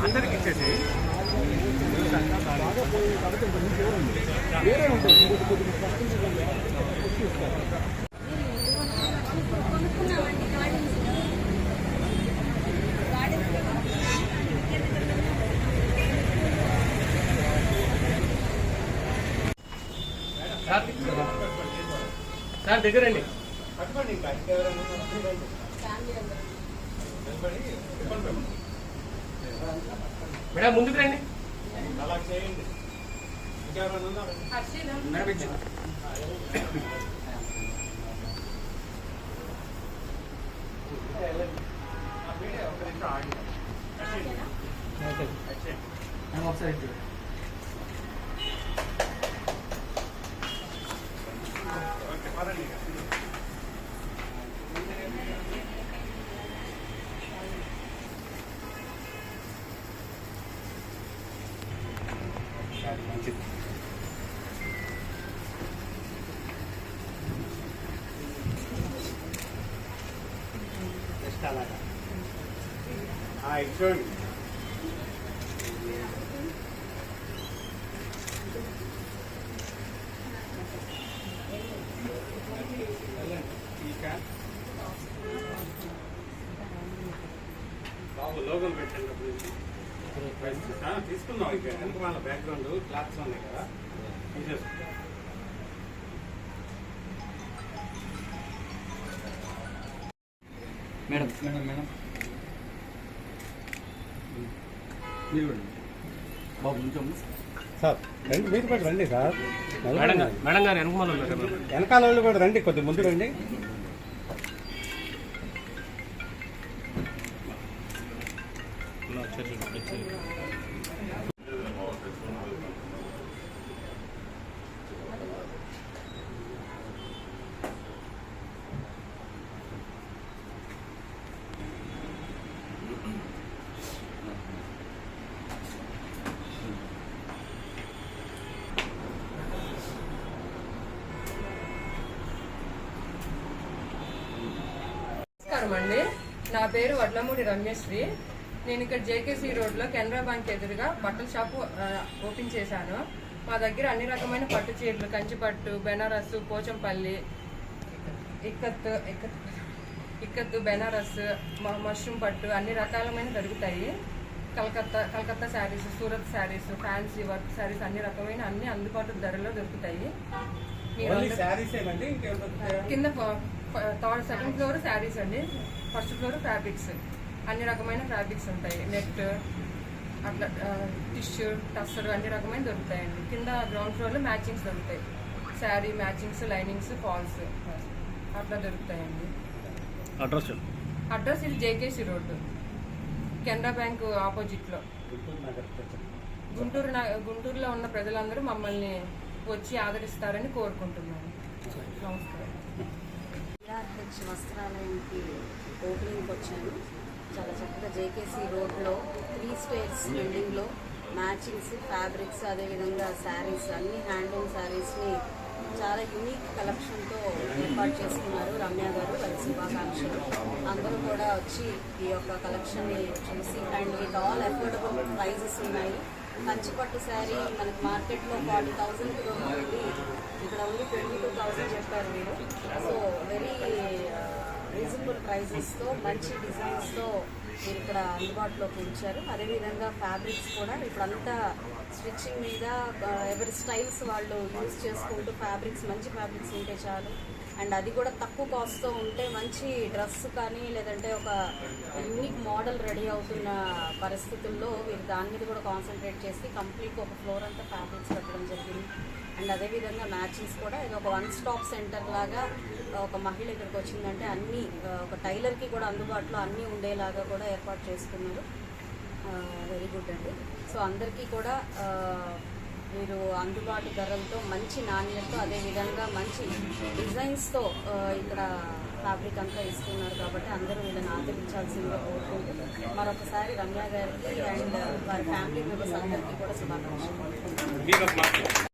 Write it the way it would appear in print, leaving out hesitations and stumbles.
అందరికి ఇచ్చేసి sir దగ్గరండి madam ముందుకు రండి. అలా చేయండి. ఒకసారి చూడండి. బాబు లోగోలు పెట్టండి. తీసుకుందాం. ఇక వెనక వాళ్ళ బ్యాక్గ్రౌండ్ క్లాత్స్ ఉన్నాయి కదా, తీసేసుకుంటాం. మేడం మేడం మేడం మీరు బాబు కొంచెం సార్ రండి, మీరు కూడా రండి సార్. మేడం గారు వెనకాల వాళ్ళు కూడా రండి, కొద్దిగా ముందు రండి. అండి, నా పేరు వడ్లమూడి రమ్యశ్రీ. నేను ఇక్కడ జేకేసీ రోడ్లో కెనరా బ్యాంక్ ఎదురుగా బట్టల షాపు ఓపెన్ చేశాను. మా దగ్గర అన్ని రకమైన పట్టు చీరలు, కంచిపట్టు, బెనారస్, పోచంపల్లి, ఇక్కత్తు, బెనారస్, మష్రూమ్ పట్టు అన్ని రకాలమైన దొరుకుతాయి. కలకత్తా శారీస్, సూరత్ శారీస్, ఫ్యాన్సీ వర్క్ శారీస్ అన్ని రకమైన అన్ని అందుబాటు ధరలో దొరుకుతాయి. కింద సెకండ్ ఫ్లోర్ శారీస్ అండి, ఫస్ట్ ఫ్లోర్ ఫ్యాబ్రిక్స్, అన్ని రకమైన ఫ్యాబ్రిక్స్ ఉంటాయి. నెట్ అట్లా టిష్యూ, టస్సర్ అన్ని రకమైన దొరుకుతాయండి. కింద గ్రౌండ్ ఫ్లోర్లో మ్యాచింగ్స్ దొరుకుతాయి. శారీ మ్యాచింగ్స్, లైనింగ్స్, ఫాల్స్ అట్లా దొరుకుతాయండి. అడ్రస్ ఇది జేకేసీ రోడ్డు, కెనరా బ్యాంక్ ఆపోజిట్లో. గుంటూరులో ఉన్న ప్రజలందరూ మమ్మల్ని వచ్చి ఆదరిస్తారని కోరుకుంటున్నాను. నమస్కారం. అధ్యక్ష వస్త్రాలయానికి ఓపెనింగ్కి వచ్చాను. చాలా చక్కగా జేకేసీ రోడ్లో 3 స్టేర్స్ బిల్డింగ్లో మ్యాచింగ్స్, ఫ్యాబ్రిక్స్, అదేవిధంగా శారీస్, అన్ని హ్యాండ్లూమ్ శారీస్ని చాలా యూనిక్ కలెక్షన్తో ఏర్పాటు చేసుకున్నారు రమ్య గారు. వారి శుభాకాంక్షలు. అందరూ కూడా వచ్చి ఈ యొక్క కలెక్షన్ని చూసి and with all affordable prices ఉన్నాయి. కంచిపట్టు శారీ మనకి మార్కెట్లో 40,000 ఉంది, ఇక్కడ ఓన్లీ 22,000 చెప్పారు మీరు. సో వెరీ రీజనబుల్ ప్రైజెస్తో మంచి డిజైన్స్తో మీరు ఇక్కడ అందుబాటులోకి ఉంచారు. అదేవిధంగా ఫ్యాబ్రిక్స్ కూడా ఇప్పుడంతా స్టిచ్చింగ్ మీద ఎవరి స్టైల్స్ వాళ్ళు యూజ్ చేసుకుంటూ ఫ్యాబ్రిక్స్, మంచి ఫ్యాబ్రిక్స్ ఉంటే చాలు. అండ్ అది కూడా తక్కువ కాస్ట్తో ఉంటే మంచి డ్రెస్ కానీ లేదంటే ఒక యూనిక్ మోడల్ రెడీ అవుతున్న పరిస్థితుల్లో వీరు దాని మీద కూడా కాన్సన్ట్రేట్ చేసి కంప్లీట్గా ఒక ఫ్లోర్ అంతా ఫ్యాబ్రిక్స్ పెట్టడం జరిగింది. అండ్ అదేవిధంగా మ్యాచింగ్స్ కూడా ఇది ఒక 1 స్టాప్ సెంటర్ లాగా ఒక మహిళ ఇక్కడికి వచ్చిందంటే అన్నీ ఒక టైలర్కి కూడా అందుబాటులో అన్నీ ఉండేలాగా కూడా ఏర్పాటు చేసుకున్నారు. వెరీ గుడ్ అండి. సో అందరికీ కూడా మీరు అందుబాటు ధరలతో మంచి నాణ్యతతో అదేవిధంగా మంచి డిజైన్స్తో ఇక్కడ ఫ్యాబ్రిక్ అంతా ఇస్తున్నారు కాబట్టి అందరూ వీళ్ళని ఆదరించాల్సిందిగా కోరుకుంటూ మరొకసారి రమ్య గారికి అండ్ వారి ఫ్యామిలీ మెంబర్స్ అందరికీ కూడా శుభాకాంక్షలు.